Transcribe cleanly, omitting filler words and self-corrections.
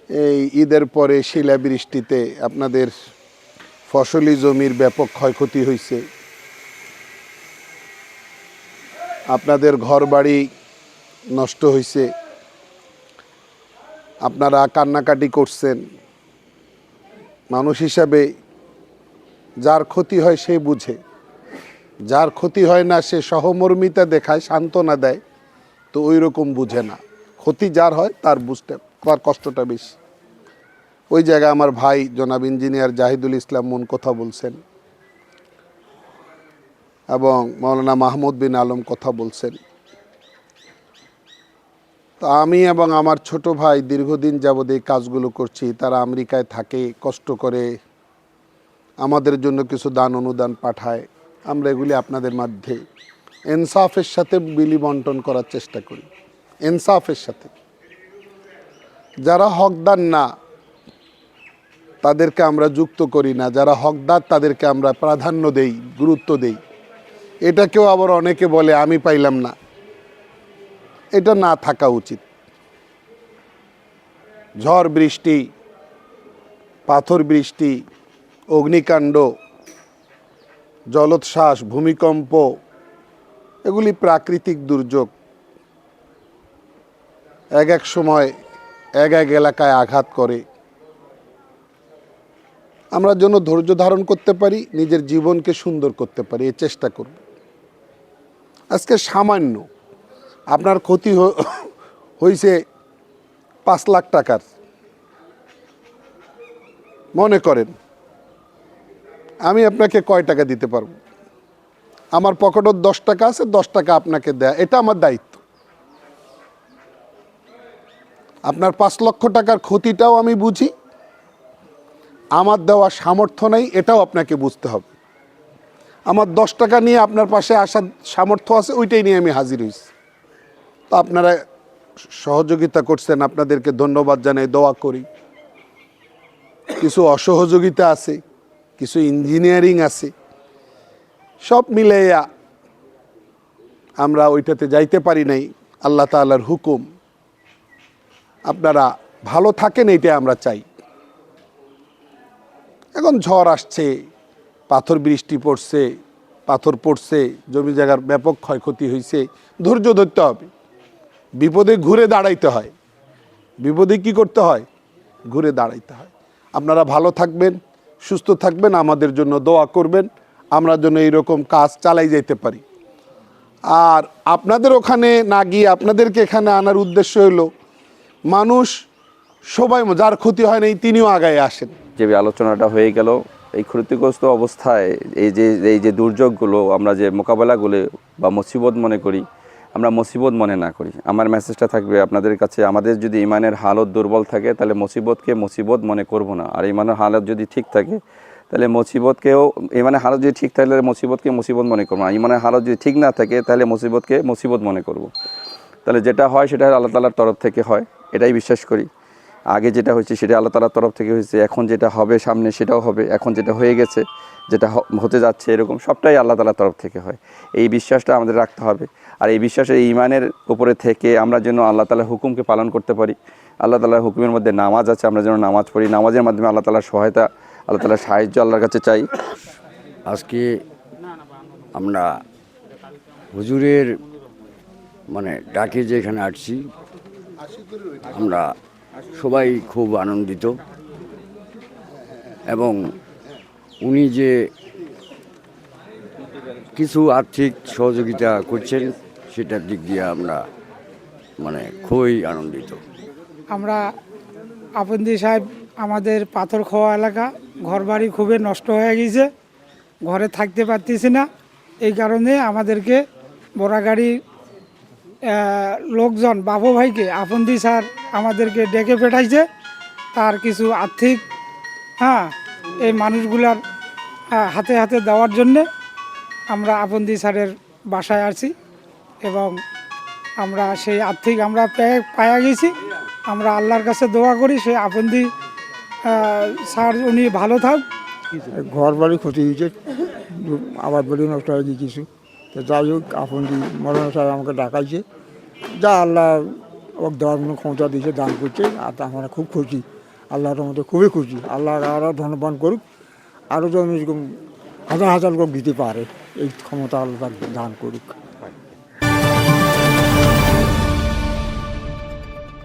এই ঈদের পরে শিলাবৃষ্টিতে আপনাদের ফসলি জমির ব্যাপক ক্ষয়ক্ষতি হয়েছে। আপনাদের ঘরবাড়ি নষ্ট হয়েছে, আপনারা কান্নাকাটি করছেন। মানুষ হিসাবে যার ক্ষতি হয় সে বুঝে, যার ক্ষতি হয় না সে সহমর্মিতা দেখায়, সান্ত্বনা দেয়, তো ওই রকম বুঝে না। ক্ষতি যার হয় তার কষ্টটা বেশি। ওই জায়গায় আমার ভাই জনাব ইঞ্জিনিয়ার জাহিদুল ইসলাম মন কথা বলছেন এবং মৌলানা মাহমুদ বিন আলম কথা বলছেন। তো আমি এবং আমার ছোট ভাই দীর্ঘদিন যাবৎ এই কাজগুলো করছি। তারা আমেরিকায় থাকে, কষ্ট করে আমাদের জন্য কিছু দান অনুদান পাঠায়। আমরা এগুলি আপনাদের মধ্যে ইনসাফের সাথে বিলি বন্টন করার চেষ্টা করি, ইনসাফের সাথে। যারা হকদার না তাদেরকে আমরা যুক্ত করি না, যারা হকদার তাদেরকে আমরা প্রাধান্য দেই, গুরুত্ব দেই। এটাকেও আবার অনেকে বলে আমি পাইলাম না, এটা না থাকা উচিত। ঝড় বৃষ্টি, পাথর বৃষ্টি, অগ্নিকাণ্ড, জলোচ্ছ্বাস, ভূমিকম্প, এগুলি প্রাকৃতিক দুর্যোগ। এক সময় এক এলাকায় আঘাত করে। আমরা যেন ধৈর্য ধারণ করতে পারি, নিজের জীবনকে সুন্দর করতে পারি, এই চেষ্টা করব। আজকে সামান্য আপনার ক্ষতি হয়েছে 5 লাখ টাকার, মনে করেন আমি আপনাকে কয় টাকা দিতে পারবো? আমার পকেটে 10 টাকা আছে, 10 টাকা আপনাকে দেয়া, এটা আমার দায়িত্ব। আপনার 5 লক্ষ টাকার ক্ষতিটাও আমি বুঝি, আমার দেওয়ার সামর্থ্য নেই এটাও আপনাকে বুঝতে হবে। আমার 10 টাকা নিয়ে আপনার পাশে আসার সামর্থ্য আছে, ওইটাই নিয়ে আমি হাজির হয়েছি। তো আপনারা সহযোগিতা করছেন, আপনাদেরকে ধন্যবাদ জানাই, দোয়া করি। কিছু অসহযোগিতা আছে, কিছু ইঞ্জিনিয়ারিং আছে, সব মিলাইয়া আমরা ওইটাতে যাইতে পারি নাই। আল্লাহ তাআলার হুকুম, আপনারা ভালো থাকেন, এইটাই আমরা চাই। এখন ঝড় আসছে, পাথর বৃষ্টি পড়ছে, পাথর পড়ছে, জমি জায়গার ব্যাপক ক্ষয়ক্ষতি হয়েছে, ধৈর্য ধরতে হবে। বিপদে ঘুরে দাঁড়াইতে হয়, বিপদে কি করতে হয়? ঘুরে দাঁড়াইতে হয়। আপনারা ভালো থাকবেন, সুস্থ থাকবেন, আমাদের জন্য দোয়া করবেন, আমরা যেন এইরকম কাজ চালাই যেতে পারি। আর আপনাদের ওখানে না গিয়ে আপনাদেরকে এখানে আনার উদ্দেশ্য হলো মানুষ সবাই, যার ক্ষতি হয় নাই তিনিও আগায় আসেন। যে আলোচনাটা হয়ে গেল, এই ক্ষতিগ্রস্ত অবস্থায় এই যে দুর্যোগগুলো আমরা যে মোকাবেলাগুলো বা মুসিবত মনে করি, আমরা মুসিবত মনে না করি। আমার মেসেজটা থাকবে আপনাদের কাছে, আমাদের যদি ইমানের হালত দুর্বল থাকে তাহলে মুসিবতকে মুসিবত মনে করব না। আর ইমানের হালত যদি ঠিক থাকে তাহলে মুসিবতকেও, ইমানের হালত যদি ঠিক থাকলে মুসিবতকে মুসিবত মনে করবো না। ইমানের হালত যদি ঠিক না থাকে তাহলে মুসিবতকে মুসিবত মনে করব। তাহলে যেটা হয় সেটা আল্লাহ তাআলার তরফ থেকে হয়, এটাই বিশ্বাস করি। আগে যেটা হয়েছে সেটা আল্লাহ তাআলার তরফ থেকে হয়েছে, এখন যেটা হবে সামনে সেটাও হবে, এখন যেটা হয়ে গেছে, যেটা হতে যাচ্ছে, এরকম সবটাই আল্লাহ তাআলার তরফ থেকে হয়। এই বিশ্বাসটা আমাদের রাখতে হবে। আর এই বিশ্বাসের ইমানের উপরে থেকে আমরা যেন আল্লাহ তাআলার হুকুমকে পালন করতে পারি। আল্লাহ তাআলার হুকুমের মধ্যে নামাজ আছে, আমরা যেন নামাজ পড়ি, নামাজের মাধ্যমে আল্লাহ তাআলার সহায়তা, আল্লাহ তাআলার সাহায্য আল্লাহর কাছে চাই। আজকে আমরা হুজুরের ডাকে যে এখানে আসছি, আমরা সবাই খুব আনন্দিত এবং উনি যে কিছু আর্থিক সহযোগিতা করছেন সেটার দিক দিয়ে আমরা খুবই আনন্দিত। আমরা আপনদি সাহেব, আমাদের পাথর খাওয়া এলাকা, ঘরবাড়ি খুবই নষ্ট হয়ে গেছে, ঘরে থাকতে পারতেছি না। এই কারণে আমাদেরকে বড়াগাড়ি লোকজন বাবু ভাইকে আপনদি স্যার আমাদেরকে ডেকে পাঠাইছে, তার কিছু আর্থিক এই মানুষগুলার হাতে হাতে দেওয়ার জন্যে আমরা আপনদি স্যারের বাসায় আসছি এবং আমরা সেই আর্থিক আমরা পায়া গেছি। আমরা আল্লাহর কাছে দোয়া করি সেই আপনদি স্যার উনি ভালো থাক। ঘর বাড়ি ক্ষতি হয়েছে, আবার বাড়ি নষ্ট হয়ে গিয়ে কিছু। তো যাই হোক, আপনদি মৌলানা সাহেব আমাকে ডাকাইছে, যা আল্লাহ ওকে দেওয়ার কোনো ক্ষমতা দিয়েছে, দান করছে, আর তা আমরা খুব খুশি। আল্লাহর মধ্যে খুবই খুশি। আল্লাহ আরও ধন্যবাদ করুক, আরও যেন এরকম হাজার হাজার লোক দিতে পারে, এই ক্ষমতা আল্লাহ দান করুক।